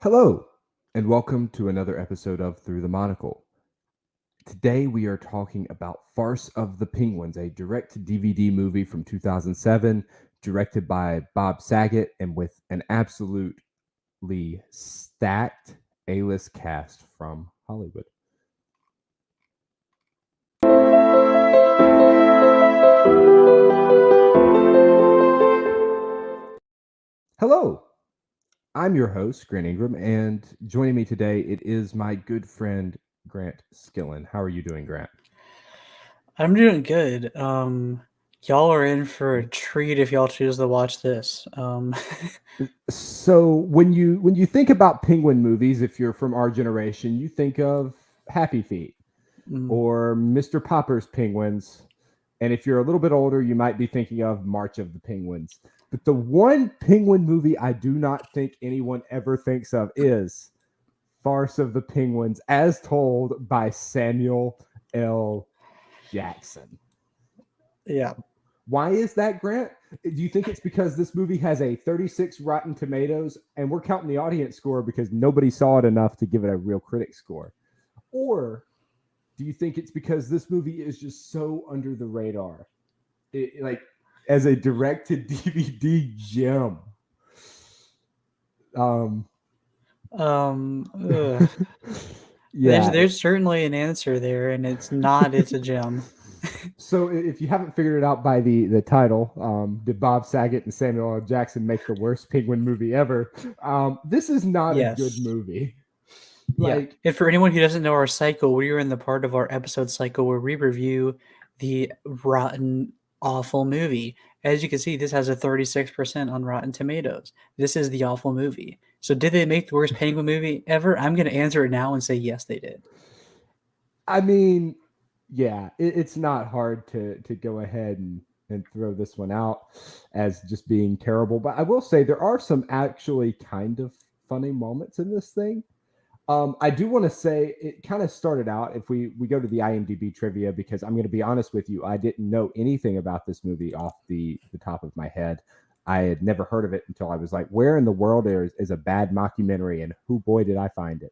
Hello, and welcome to another episode of Through the Monocle. Today we are talking about Farce of the Penguins, a direct-to-DVD movie from 2007, directed by Bob Saget and with an absolutely stacked A-list cast from Hollywood. Hello, I'm your host, Grant Ingram, and joining me today, it is my good friend, Grant Skillen. How are you doing, Grant? I'm doing good. Y'all are in for a treat if y'all choose to watch this. So when you think about penguin movies, if you're from our generation, you think of Happy Feet mm, or Mr. Popper's Penguins. And if you're a little bit older, you might be thinking of March of the Penguins. But the one penguin movie I do not think anyone ever thinks of is Farce of the Penguins, as told by Samuel L. Jackson. yeah. Why is that, Grant? Do you think it's because this movie has a 36 Rotten Tomatoes and we're counting the audience score because nobody saw it enough to give it a real critic score? Or do you think it's because this movie is just so under the radar? Like as a direct to DVD gem. Um Ugh. There's yeah. there's certainly an answer there, and it's a gem. So if you haven't figured it out by the title, did Bob Saget and Samuel L. Jackson make the worst penguin movie ever? This is not a good Yes. movie. Yeah. Like, And for anyone who doesn't know our cycle, we are in the part of our episode cycle where we review the rotten, awful movie. As you can see, this has a 36% on Rotten Tomatoes. This is the awful movie. So did they make the worst penguin movie ever? I'm going to answer it now and say yes, they did. I mean, yeah, it's not hard to go ahead and throw this one out as just being terrible. But I will say there are some actually kind of funny moments in this thing. I do want to say it kind of started out. If we go to the IMDb trivia, because I'm going to be honest with you, I didn't know anything about this movie off the top of my head. I had never heard of it until I was like, "Where in the world is a bad mockumentary?" And who boy did I find it?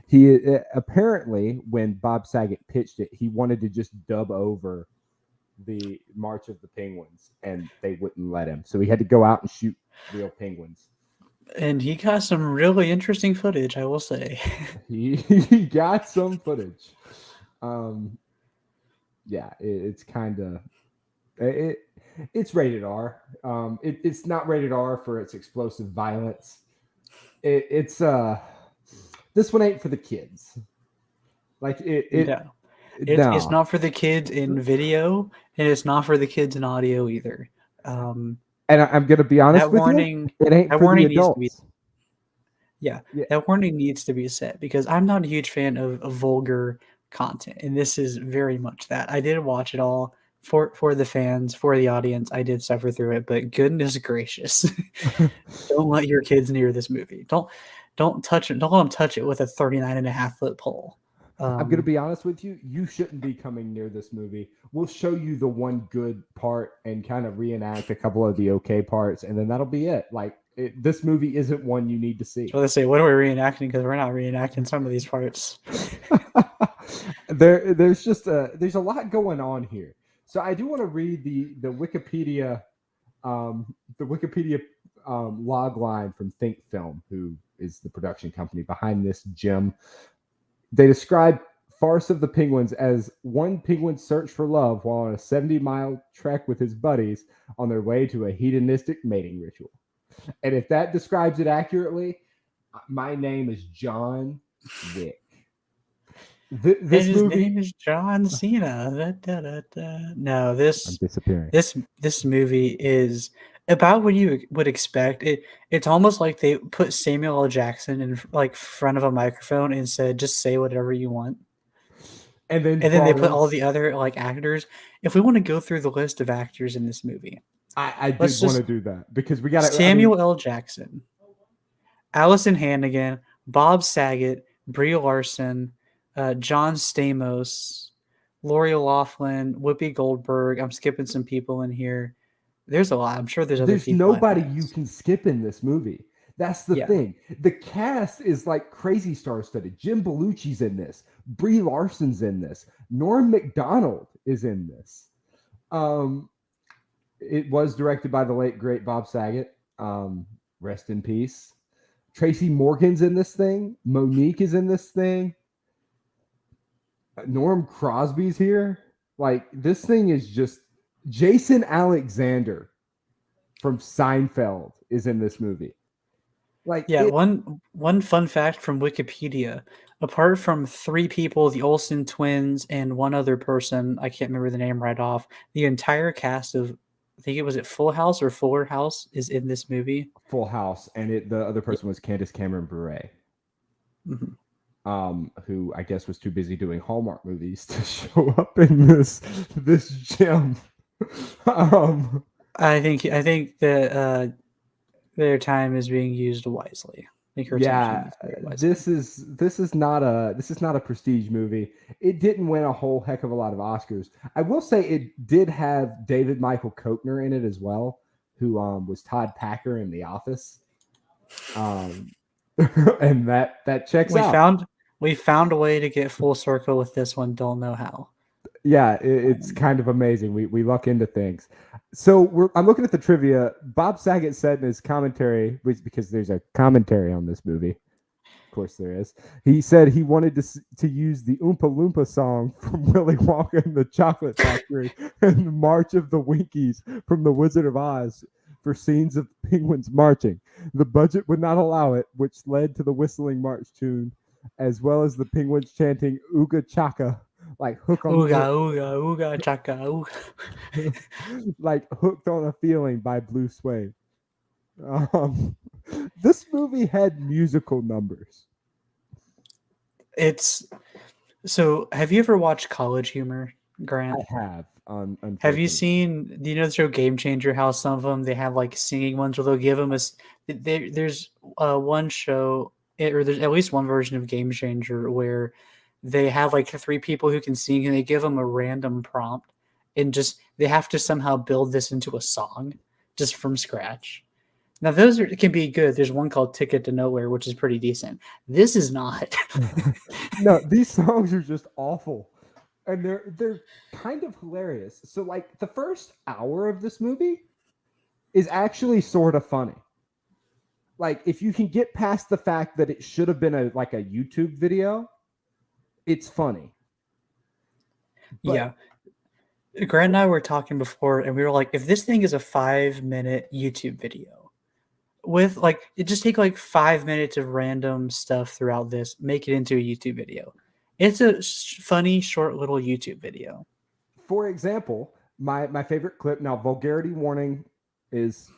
He apparently, when Bob Saget pitched it, he wanted to just dub over the March of the Penguins, and they wouldn't let him. So he had to go out and shoot real penguins. And he got some really interesting footage, I will say. He got some footage. Um, yeah, it's kind of it. It's rated R. It's not rated R for its explosive violence. It's this one ain't for the kids. Like No. It's no. not for the kids in video, and it's not for the kids in audio either. Um, And I'm gonna be honest that with you, warning it ain't that for the warning needs to be adults. yeah, Yeah, that warning needs to be set because I'm not a huge fan of vulgar content, and this is very much that. I did watch it all for the fans, for the audience. I did suffer through it, but goodness gracious, don't let your kids near this movie. Don't touch it. Don't let them touch it with a 39.5 foot pole. I'm gonna Um, be honest with you. You shouldn't be coming near this movie. We'll show you the one good part and kind of reenact a couple of the okay parts, and then that'll be it. Like this movie isn't one you need to see. so let's say, what are we reenacting? Because we're not reenacting some of these parts. There's a lot going on here. So I do want to read the Wikipedia log line from Think Film, who is the production company behind this gem. They describe Farce of the Penguins as one penguin's search for love while on a 70-mile trek with his buddies on their way to a hedonistic mating ritual. And if that describes it accurately, my name is John Wick. And This his name movie, is John Cena. Da, da, da. No, I'm disappearing. this movie is about what you would expect. It's almost like they put Samuel L. Jackson in like front of a microphone and said, "Just say whatever you want." And then And then they brought put in, all the other like actors. If we want to go through the list of actors in this movie, I let's did want to just do that because we got to, I mean, Samuel L. Jackson, Allison Hannigan, Bob Saget, Brie Larson, John Stamos, Lori Loughlin, Whoopi Goldberg. I'm skipping some people in here. There's a lot. I'm sure there's other there's people I nobody you missed. can skip in this movie. That's the Yeah. thing. The cast is like crazy star-studded. Jim Belushi's in this. Brie Larson's in this. Norm Macdonald is in this. Um, it was directed by the late great Bob Saget. Rest in peace. Tracy Morgan's in this thing. Monique is in this thing. Norm Crosby's here. Like this thing is just Jason Alexander from Seinfeld is in this movie. Like Yeah, it one fun fact from Wikipedia. Apart from three people, the Olsen twins and one other person, I can't remember the name right off, the entire cast of, I think it was at Full House or Fuller House is in this movie. Full House, and the other Yeah. person was Candace Cameron Bure, Mhm. who I guess was too busy doing Hallmark movies to show up in this gym. um, I think that their time is being used wisely. I think her time is being yeah, used very wisely. this is not a prestige movie. It didn't win a whole heck of a lot of Oscars. I will say it did have David Michael Koechner in it as well, who was Todd Packer in The Office. Um, and that checks We out. found we found a way to get full circle with this one. Don't know how. Yeah, it's kind of amazing. We luck into things. So I'm looking at the trivia. Bob Saget said in his commentary, because there's a commentary on this movie. Of course, there is. He said he wanted to use the Oompa Loompa song from Willy Wonka and the Chocolate Factory and the March of the Winkies from The Wizard of Oz for scenes of penguins marching. The budget would not allow it, which led to the whistling march tune, as well as the penguins chanting "Ooga Chaka," like hook on Ooga ooga ooga chaka ooga. like hooked on a feeling by Blue Suede. This movie had musical numbers. It's so. Have you ever watched College Humor, Grant? I have, Have you unfortunately. seen? Do you know the show Game Changer? How some of them they have like singing ones where they'll give them there's one show or there's at least one version of Game Changer where they have like three people who can sing and they give them a random prompt and just they have to somehow build this into a song just from scratch. Now can be good. There's one called Ticket to Nowhere, which is pretty decent. This is not. No, these songs are just awful, and they're kind of hilarious. So, like the first hour of this movie is actually sort of funny. Like if you can get past the fact that it should have been a YouTube video, it's funny. Yeah. But Grant and I were talking before, and we were like, if this thing is a 5-minute YouTube video with like, it just take like 5 minutes of random stuff throughout this, make it into a YouTube video. It's a funny, short little YouTube video. for example, my favorite clip, now vulgarity warning is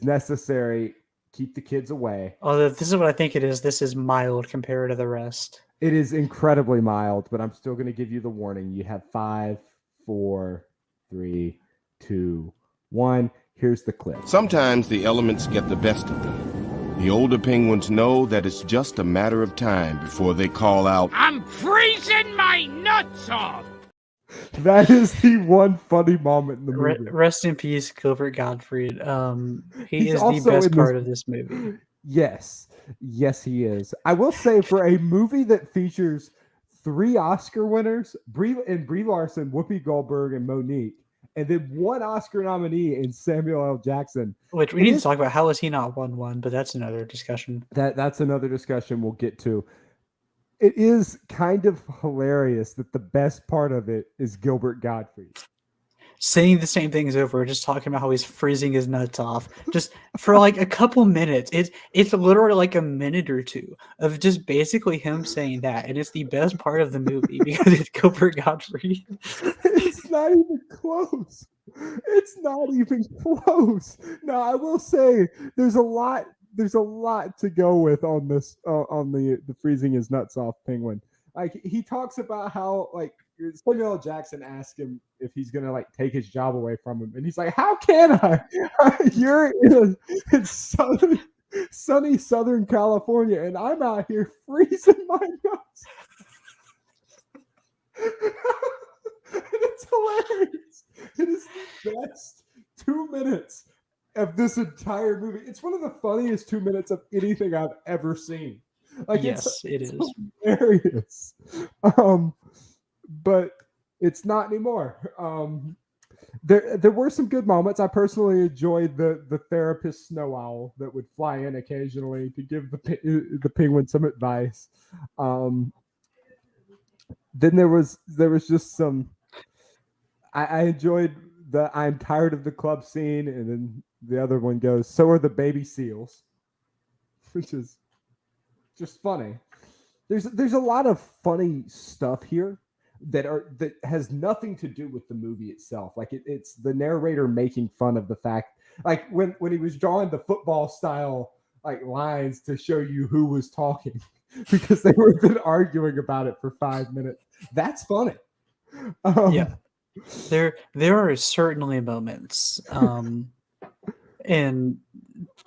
necessary. Keep the kids away. Although this is what I think it is. This is mild compared to the rest. It is incredibly mild, but I'm still going to give you the warning. You have 5, 4, 3, 2, 1. Here's the clip. Sometimes the elements get the best of them. The older penguins know that it's just a matter of time before they call out, I'm freezing my nuts off! That is the one funny moment in the movie. Rest in peace, Gilbert Gottfried. He He's is the also best in part this- of this movie. Yes, he is. I will say, for a movie that features 3 Oscar winners, Brie Larson, Whoopi Goldberg, and Monique, and then 1 Oscar nominee in Samuel L. Jackson. Which we need to talk about. How has he not won one? But that's another discussion. That's another discussion we'll get to. It is kind of hilarious that the best part of it is Gilbert Gottfried Saying the same things over, just talking about how he's freezing his nuts off, just for like a couple minutes. It's literally like a minute or two of just basically him saying that, and it's the best part of the movie because it's Gilbert Gottfried. It's not even close. It's not even close. Now, I will say there's a lot to go with on this on the freezing his nuts off penguin. Like he talks about how like Samuel L. Jackson asked him if he's gonna like take his job away from him, and he's like, "How can I? You're in sunny Southern California, and I'm out here freezing my nuts." It's hilarious. It is the best 2 minutes of this entire movie. It's one of the funniest 2 minutes of anything I've ever seen. Like Yes, it it's is. hilarious. But it's not anymore. There were some good moments. I personally enjoyed the therapist snow owl that would fly in occasionally to give the penguin some advice. Then there was just some. I enjoyed the I'm tired of the club scene, and then the other one goes, so are the baby seals, which is just funny. There's a lot of funny stuff here that has nothing to do with the movie itself. Like it's the narrator making fun of the fact, like when he was drawing the football style like lines to show you who was talking because they were been arguing about it for 5 minutes. That's funny. Yeah. There are certainly moments, and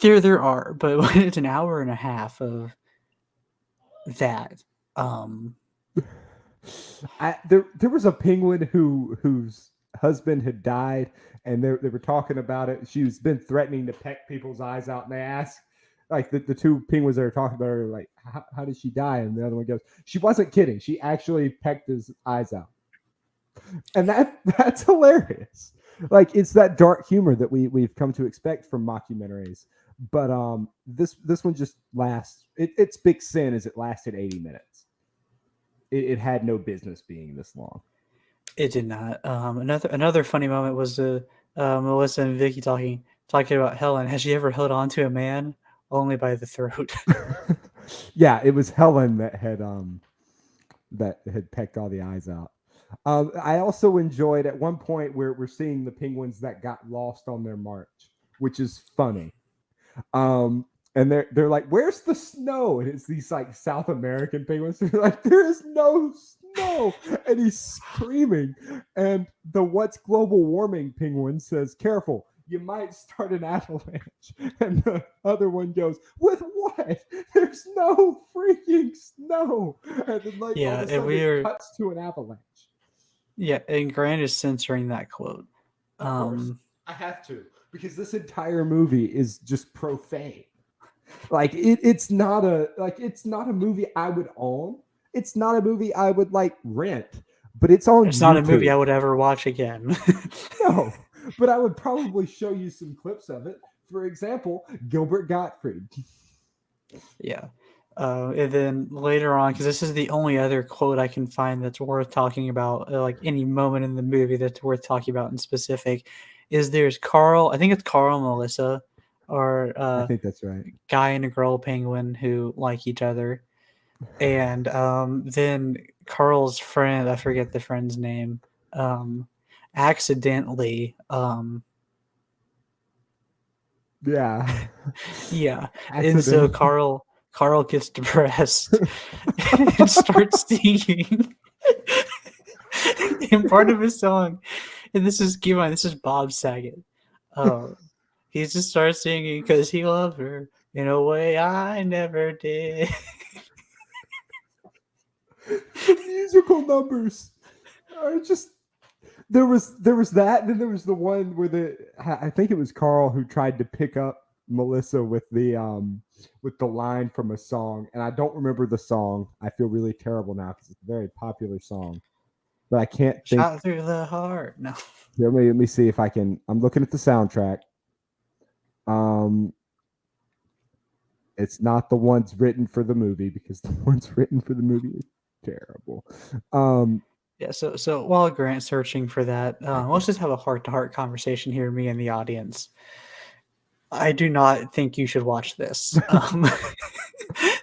there are, but when it's an hour and a half of that, there was a penguin whose husband had died, and they were talking about it. She's been threatening to peck people's eyes out, and they asked, like the two penguins that are talking about her, like, how did she die? And the other one goes, she wasn't kidding. She actually pecked his eyes out. And that's hilarious. Like it's that dark humor that we've come to expect from mockumentaries. But this one just lasts. Its big sin is it lasted 80 minutes. It had no business being this long. it did not. Another funny moment was Melissa and Vicky talking about Helen. Has she ever held on to a man? Only by the throat. Yeah, it was Helen that had pecked all the eyes out. I also enjoyed at one point where we're seeing the penguins that got lost on their march, which is funny. And they're like, "Where's the snow?" And it's these like South American penguins. They're like, "There is no snow," and he's screaming. And the "What's global warming" penguin says, "Careful, you might start an avalanche." And the other one goes, "With what? There's no freaking snow." And then like all of a sudden it cuts to an avalanche. Yeah, and Grant is censoring that quote. Of course, I have to, because this entire movie is just profane. Like it's not a movie I would own. It's not a movie I would like rent, but it's on. It's not a movie I would ever watch again. No, but I would probably show you some clips of it. For example, Gilbert Gottfried. Yeah. And then later on, because this is the only other quote I can find that's worth talking about, like any moment in the movie that's worth talking about in specific, is there's Carl. I think it's Carl and Melissa, or I think that's right. Guy and a girl penguin who like each other, and then Carl's friend, I forget the friend's name, accidentally. Yeah. Yeah, and so Carl gets depressed and starts singing. And part of his song, and this is, keep in mind, this is Bob Saget. He just starts singing because he loved her in a way I never did. The musical numbers are just. There was that, and then there was the one where I think it was Carl who tried to pick up Melissa with the line from a song, and I don't remember the song. I feel really terrible now because it's a very popular song, but I can't think. Shot through the heart. No. Here, let me see if I can. I'm looking at the soundtrack. It's not the ones written for the movie, because the ones written for the movie is terrible. Yeah, so while Grant's searching for that, let's just have a heart-to-heart conversation here, me and the audience. I do not think you should watch this.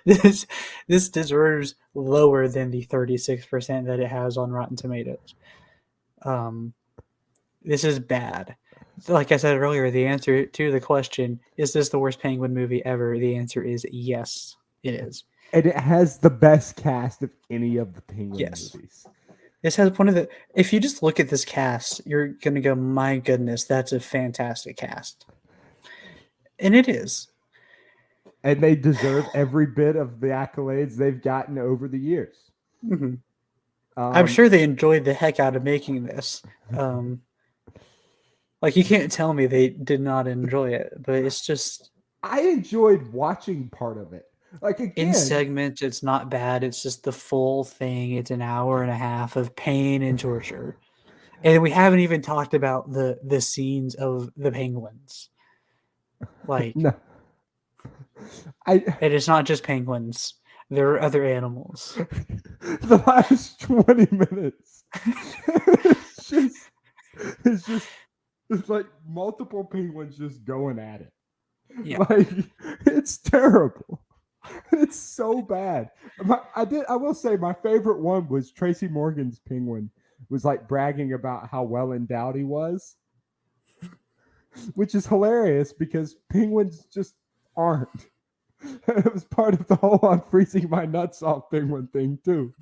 This deserves lower than the 36% that it has on Rotten Tomatoes. This is bad. Like I said earlier, the answer to the question, is this the worst Penguin movie ever? The answer is yes, it is. And it has the best cast of any of the Penguin movies. This has one of the. If you just look at this cast, you're gonna go, "My goodness, that's a fantastic cast," and it is. And they deserve every bit of the accolades they've gotten over the years. Mm-hmm. I'm sure they enjoyed the heck out of making this. Like, you can't tell me they did not enjoy it, but it's just I enjoyed watching part of it. Like in again, segments, it's not bad. It's just the full thing. It's an hour and a half of pain and torture. And we haven't even talked about the scenes of the penguins. Like, no, I and it's not just penguins. There are other animals. the last 20 minutes. It's just it's like multiple penguins just going at it. Yeah. Like it's terrible. It's so bad. I will say my favorite one was Tracy Morgan's penguin was like bragging about how well endowed he was, which is hilarious because penguins just aren't. It was part of the whole "I'm freezing my nuts off" penguin thing too.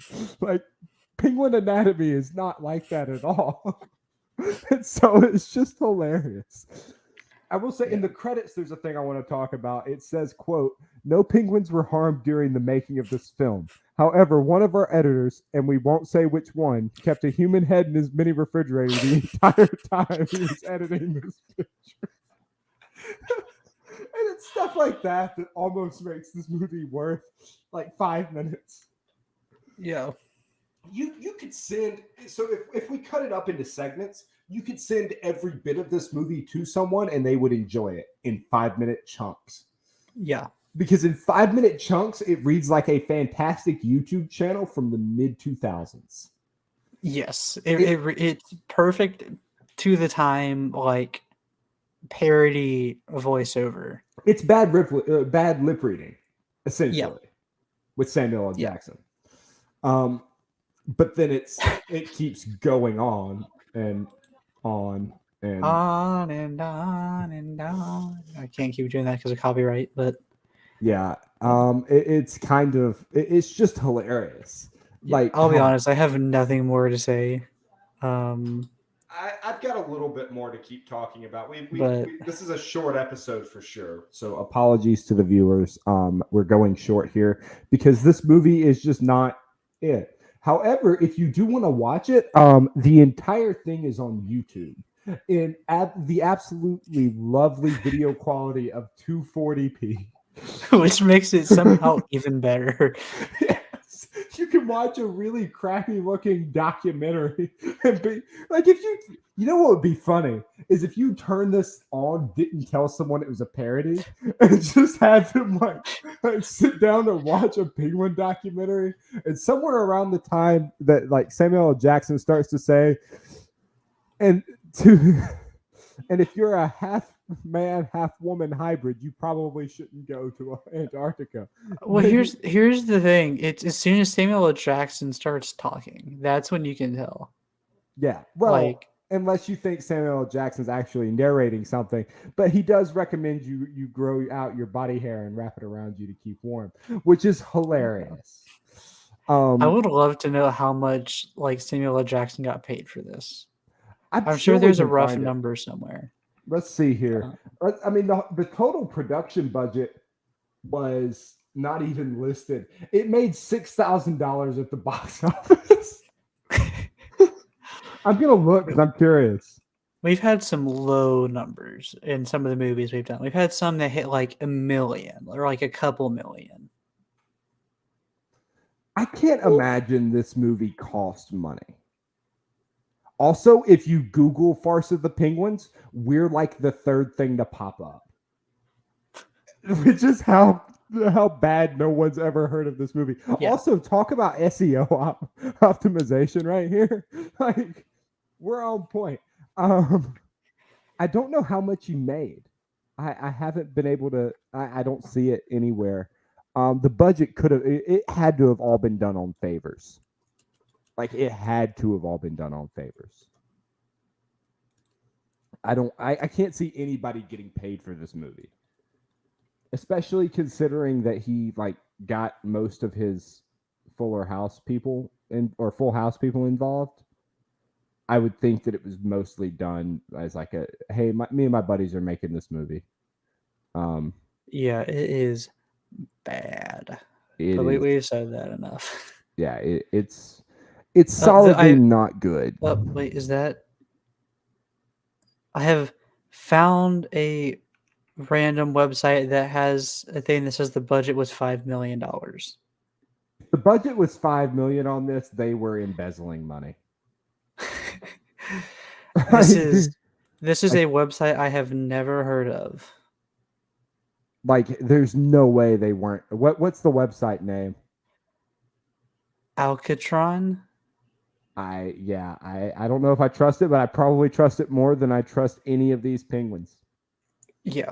Like penguin anatomy is not like that at all. And so it's just hilarious. I will say in the credits, there's a thing I want to talk about. It says, quote, "No penguins were harmed during the making of this film. However, one of our editors, and we won't say which one, kept a human head in his mini refrigerator the entire time he was editing this picture." And it's stuff like that that almost makes this movie worth like 5 minutes. Yeah. You could send, so if we cut it up into segments, you could send every bit of this movie to someone and they would enjoy it in 5-minute chunks. Yeah. Because in 5-minute chunks, it reads like a fantastic YouTube channel from the mid 2000s. Yes. It's perfect to the time, like parody voiceover. It's bad lip reading, essentially, with Samuel L. Jackson. But then it keeps going on and on and on and on and on. I can't keep doing that because of copyright, but yeah, it's kind of it's just hilarious. Like I'll be honest, I have nothing more to say. I've got a little bit more to keep talking about. But this is a short episode for sure. So apologies to the viewers. We're going short here because this movie is just not it. However, if you do want to watch it, the entire thing is on YouTube in the absolutely lovely video quality of 240p. which makes it somehow even better. Yes, you can watch a really crappy looking documentary and be like, if you know what would be funny is if you turn this on, didn't tell someone it was a parody, and just had them like sit down and watch a penguin documentary, and somewhere around the time that like Samuel L. Jackson starts to say, and if you're a half man, half woman hybrid, you probably shouldn't go to Antarctica. Well, here's the thing. It's as soon as Samuel L. Jackson starts talking, that's when you can tell. Yeah. Well, Like, unless you think Samuel L. Jackson's actually narrating something, but he does recommend you grow out your body hair and wrap it around you to keep warm, which is hilarious. I would love to know how much like Samuel L. Jackson got paid for this. I'm sure we there's a can rough find it. number somewhere. Let's see here. I mean, the total production budget was not even listed. It made $6,000 at the box office. I'm gonna look because I'm curious. We've had some low numbers in some of the movies we've done. We've had some that hit like 1 million or like a couple million. I can't imagine this movie cost money. Also, if you Google Farce of the Penguins, we're like the third thing to pop up. Which is how bad no one's ever heard of this movie. Yeah. Also, talk about SEO optimization right here. Like, we're on point. I don't know how much you made. I haven't been able to. I don't see it anywhere. The budget could have. It had to have all been done on favors. Like it had to have all been done on favors. I can't see anybody getting paid for this movie. Especially considering that he like got most of his Full House people involved. I would think that it was mostly done as like a hey, me and my buddies are making this movie. Yeah, it is bad. We've said that enough. Yeah, it's solidly not good. Wait, is that? I have found a random website that has a thing that says the budget was $5 million. The budget was $5 million on this. They were embezzling money. This Like, is a website I have never heard of. like, there's no way they weren't. What's the website name? Alcatron? I don't know if I trust it, but I probably trust it more than I trust any of these penguins. Yeah.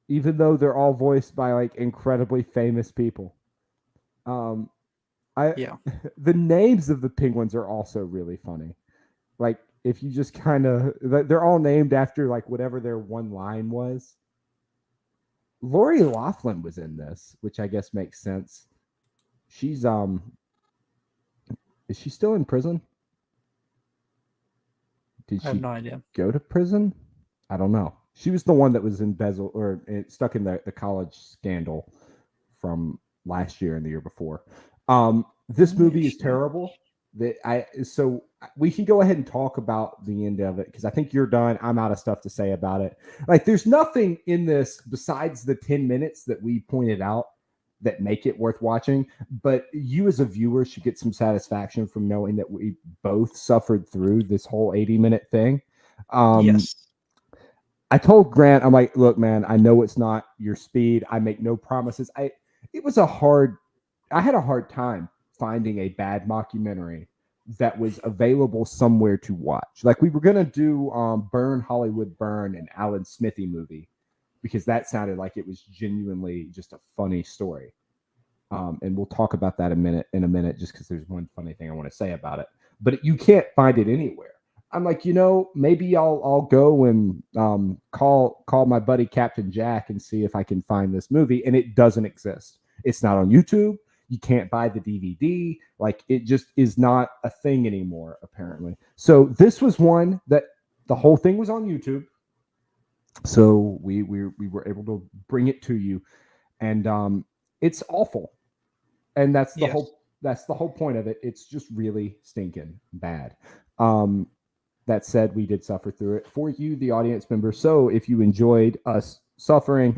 Even though they're all voiced by like incredibly famous people. Yeah. The names of the penguins are also really funny. Like, if you just kind of, they're all named after like whatever their one line was. Lori Loughlin was in this, which I guess makes sense. She's is she still in prison? Did I have she no idea. go to prison? I don't know. She was the one that was embezzled or stuck in the college scandal from last year and the year before. This movie is terrible. So we can go ahead and talk about the end of it because I think you're done. I'm out of stuff to say about it. Like, there's nothing in this besides the 10 minutes that we pointed out that make it worth watching. But you as a viewer should get some satisfaction from knowing that we both suffered through this whole 80-minute thing. Yes. I told Grant, I'm like, look, man, I know it's not your speed. I make no promises. I had a hard time finding a bad mockumentary that was available somewhere to watch. Like, we were going to do Burn, Hollywood Burn, and Alan Smithy movie because that sounded like it was genuinely just a funny story. And we'll talk about that in a minute, just because there's one funny thing I want to say about it. But you can't find it anywhere. I'm like, maybe I'll go and call my buddy Captain Jack and see if I can find this movie, and it doesn't exist. It's not on YouTube. You can't buy the DVD. Like, it just is not a thing anymore, apparently. So this was one that the whole thing was on YouTube. So we were able to bring it to you, and it's awful. And that's the whole point of it. It's just really stinking bad. That said, we did suffer through it for you, the audience member. So if you enjoyed us suffering,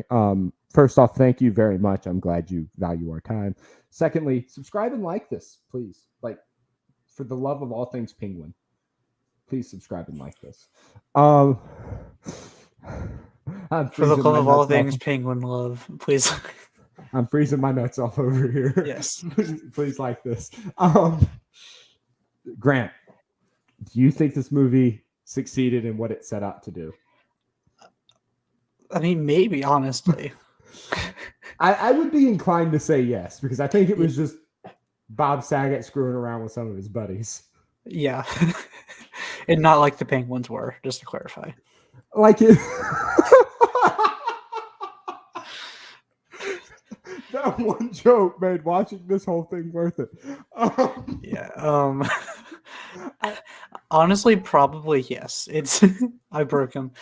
first off, thank you very much. I'm glad you value our time. Secondly, subscribe and like this, please. Like, for the love of all things penguin, please subscribe and like this. For the love of all things penguin love, please. I'm freezing my nuts off over here. Yes. Please like this. Grant, do you think this movie succeeded in what it set out to do? I mean, maybe, honestly. I would be inclined to say yes, because I think it was just Bob Saget screwing around with some of his buddies. Yeah. And not like the penguins were, just to clarify. Like it. That one joke made watching this whole thing worth it. Yeah. Honestly, probably yes. It's I broke him.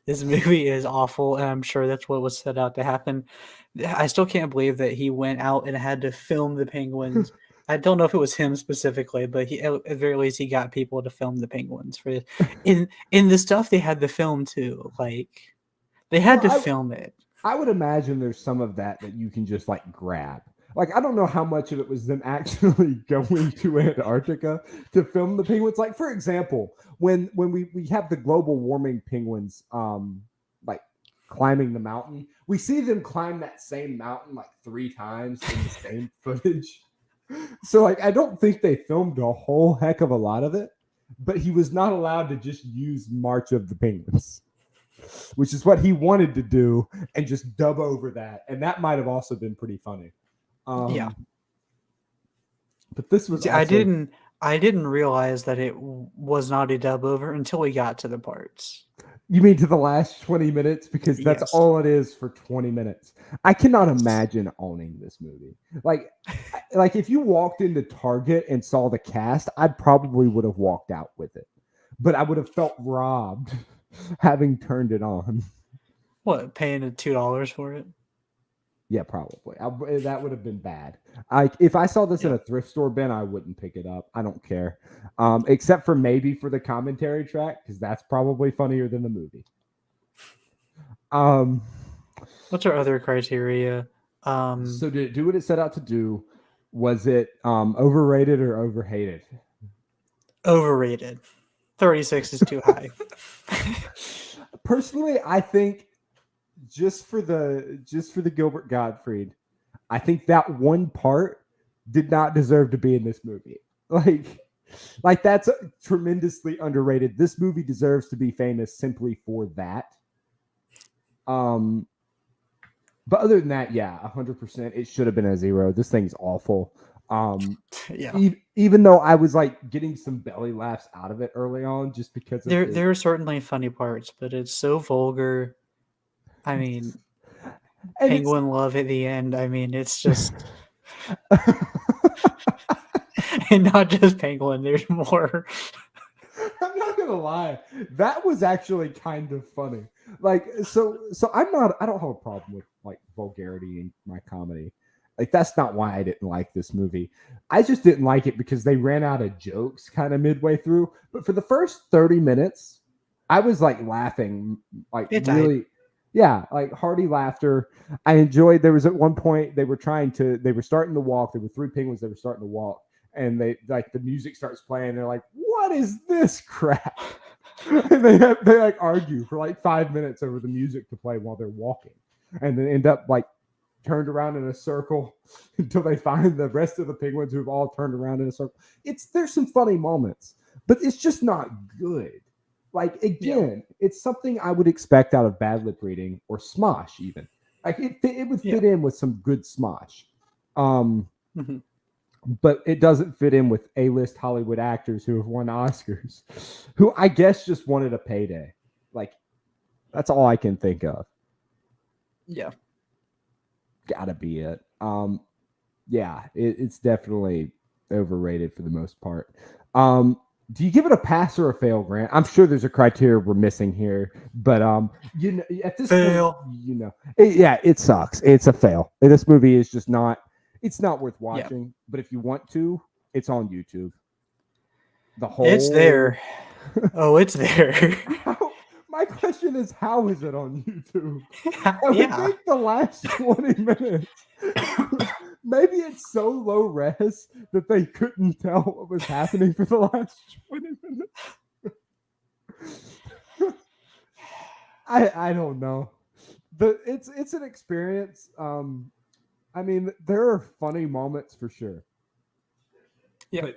This movie is awful, and I'm sure that's what was set out to happen. I still can't believe that he went out and had to film the penguins. I don't know if it was him specifically, but at the very least, he got people to film the penguins for it. In the stuff they had to film too. Like, they had to film it. I would imagine there's some of that you can just like grab. Like, I don't know how much of it was them actually going to Antarctica to film the penguins. Like, for example, when we have the global warming penguins like climbing the mountain, we see them climb that same mountain like 3 times in the same footage. So, like, I don't think they filmed a whole heck of a lot of it, but he was not allowed to just use March of the Penguins, which is what he wanted to do, and just dub over that. And that might have also been pretty funny. Yeah. But this was I didn't realize that it was not a dub over until we got to the parts. You mean to the last 20 minutes? Because that's all it is for 20 minutes. I cannot imagine owning this movie. Like if you walked into Target and saw the cast, I probably would have walked out with it. But I would have felt robbed having turned it on. What, paying $2 for it? Yeah, probably. That would have been bad. If I saw this in a thrift store bin, I wouldn't pick it up. I don't care, except for maybe for the commentary track because that's probably funnier than the movie. What's our other criteria? So did it do what it set out to do? Was it overrated or overhated? Overrated. 36 is too high. Personally, I think just for the Gilbert Gottfried, I think that one part did not deserve to be in this movie. Like that's tremendously underrated. This movie deserves to be famous simply for that. But other than that, yeah, 100%. It should have been a 0. This thing's awful. Yeah. Even though I was like getting some belly laughs out of it early on, just because there are certainly funny parts, but it's so vulgar. I mean, penguin love at the end. I mean, it's just, and not just penguin. There's more. I'm not gonna lie, that was actually kind of funny. Like, so I don't have a problem with like vulgarity in my comedy. Like, that's not why I didn't like this movie. I just didn't like it because they ran out of jokes kind of midway through. But for the first 30 minutes, I was like laughing, like really, yeah, like hearty laughter. I enjoyed. There was at one point they were starting to walk. There were 3 penguins that were starting to walk, and they like the music starts playing. They're like, "What is this crap?" And they like argue for like 5 minutes over the music to play while they're walking, and then end up like turned around in a circle until they find the rest of the penguins who've all turned around in a circle. There's some funny moments, but it's just not good. Like, again, it's something I would expect out of bad lip reading or Smosh even. Like it would fit in with some good Smosh. But it doesn't fit in with A-list Hollywood actors who have won Oscars, who I guess just wanted a payday. Like, that's all I can think of. Yeah. Gotta be it. Yeah, it's definitely overrated for the most part. Do you give it a pass or a fail, Grant? I'm sure there's a criteria we're missing here, but you know, at this fail. point, you know, it sucks. It's a fail. This movie is just not. It's not worth watching. Yeah. But if you want to, it's on YouTube. It's there. Oh, it's there. My question is, how is it on YouTube? I would think the last 20 minutes. Maybe it's so low res that they couldn't tell what was happening for the last 20 minutes. I don't know. It's an experience. I mean, there are funny moments for sure. Yeah.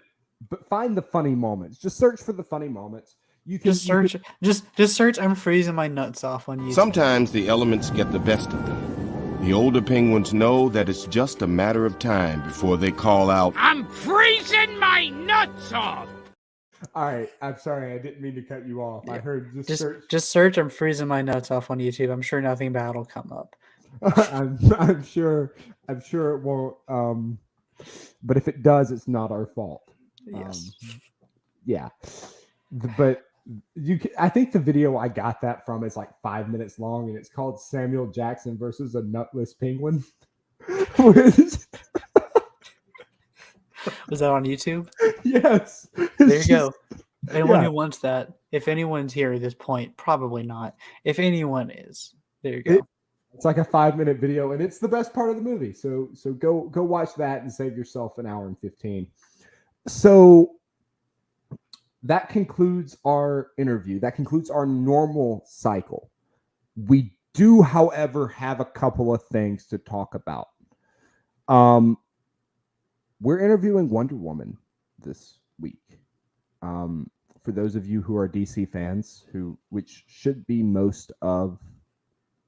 But find the funny moments. Just search for the funny moments. You can just search I'm freezing my nuts off on YouTube. Sometimes the elements get the best of them. The older penguins know that it's just a matter of time before they call out, "I'm freezing my nuts off!" All right, I'm sorry, I didn't mean to cut you off. I heard just search I'm freezing my nuts off on YouTube. I'm sure nothing bad will come up. I'm sure it won't. But if it does, it's not our fault. Yes. Yeah. But I think the video I got that from is like 5 minutes long, and it's called Samuel Jackson versus a Nutless Penguin. Was that on YouTube? Yes. There you go. Anyone who wants that, if anyone's here at this point, probably not. If anyone is, there you go. It's like a 5-minute video, and it's the best part of the movie. So go watch that and save yourself an hour and 15. So that concludes our interview. That concludes our normal cycle. We do, however, have a couple of things to talk about. We're interviewing Wonder Woman this week. For those of you who are DC fans, which should be most of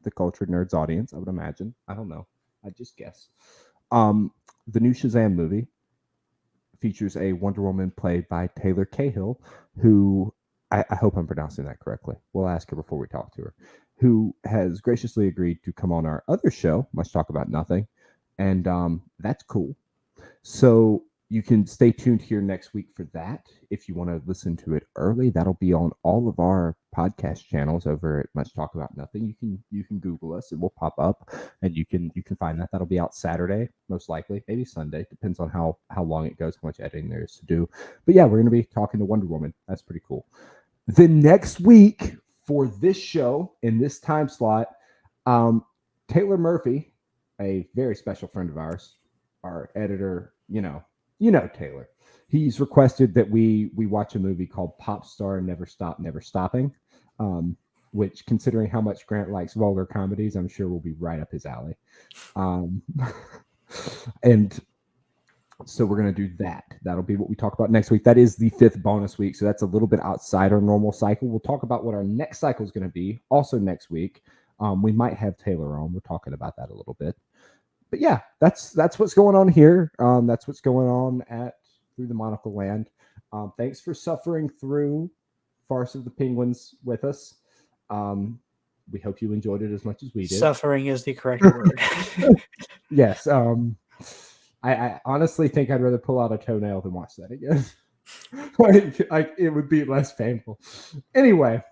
the Cultured Nerds audience, I would imagine. I don't know. I just guess. The new Shazam movie features a Wonder Woman played by Taylor Cahill, who I hope I'm pronouncing that correctly. We'll ask her before we talk to her, who has graciously agreed to come on our other show, Much Talk About Nothing, and that's cool. So you can stay tuned here next week for that. If you want to listen to it early, that'll be on all of our podcast channels over at Much Talk About Nothing. You can Google us; it will pop up, and you can find that. That'll be out Saturday, most likely, maybe Sunday. Depends on how long it goes, how much editing there is to do. But yeah, we're going to be talking to Wonder Woman. That's pretty cool. The next week for this show in this time slot, Taylor Murphy, a very special friend of ours, our editor, you know Taylor. He's requested that we watch a movie called Pop Star Never Stop Never Stopping, which, considering how much Grant likes vulgar comedies, I'm sure will be right up his alley. And so we're going to do that. That'll be what we talk about next week. That is the 5th bonus week, so that's a little bit outside our normal cycle. We'll talk about what our next cycle is going to be also next week. We might have Taylor on. We're talking about that a little bit. But yeah, that's what's going on here. That's what's going on at Through the Monocle Land. Thanks for suffering through Farce of the Penguins with us. We hope you enjoyed it as much as we did. Suffering is the correct word. Yes. I honestly think I'd rather pull out a toenail than watch that again. like it would be less painful. Anyway,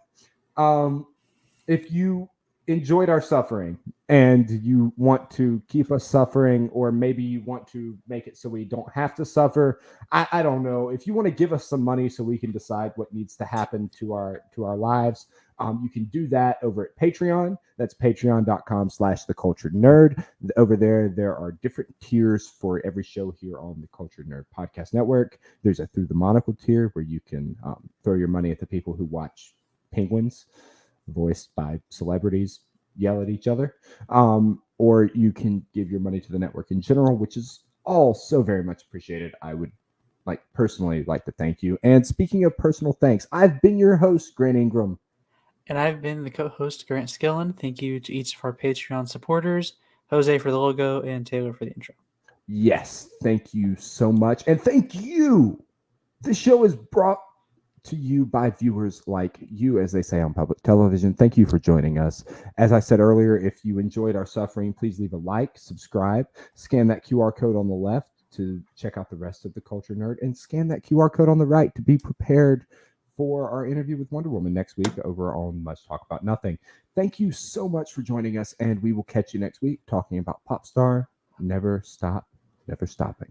if you enjoyed our suffering and you want to keep us suffering, or maybe you want to make it so we don't have to suffer, I don't know. If you want to give us some money so we can decide what needs to happen to our lives, you can do that over at Patreon. That's patreon.com/theculturednerd. Over there are different tiers for every show here on the Cultured Nerd Podcast Network. There's a Through the Monocle tier where you can throw your money at the people who watch Penguins voiced by celebrities yell at each other, or you can give your money to the network in general, which is all so very much appreciated. I would personally like to thank you. And speaking of personal thanks, I've been your host, Grant Ingram. And I've been the co-host, Grant Skillen. Thank you to each of our Patreon supporters, Jose for the logo and Taylor for the intro. Yes, thank you so much. And thank you. This show is brought to you by viewers like you, as they say on public television. Thank you for joining us. As I said earlier, if you enjoyed our suffering, please leave a like, subscribe, scan that QR code on the left to check out the rest of the Culture Nerd, and scan that QR code on the right to be prepared for our interview with Wonder Woman next week over on Much Talk About Nothing. Thank you so much for joining us, and we will catch you next week talking about Pop Star Never Stop, Never Stopping.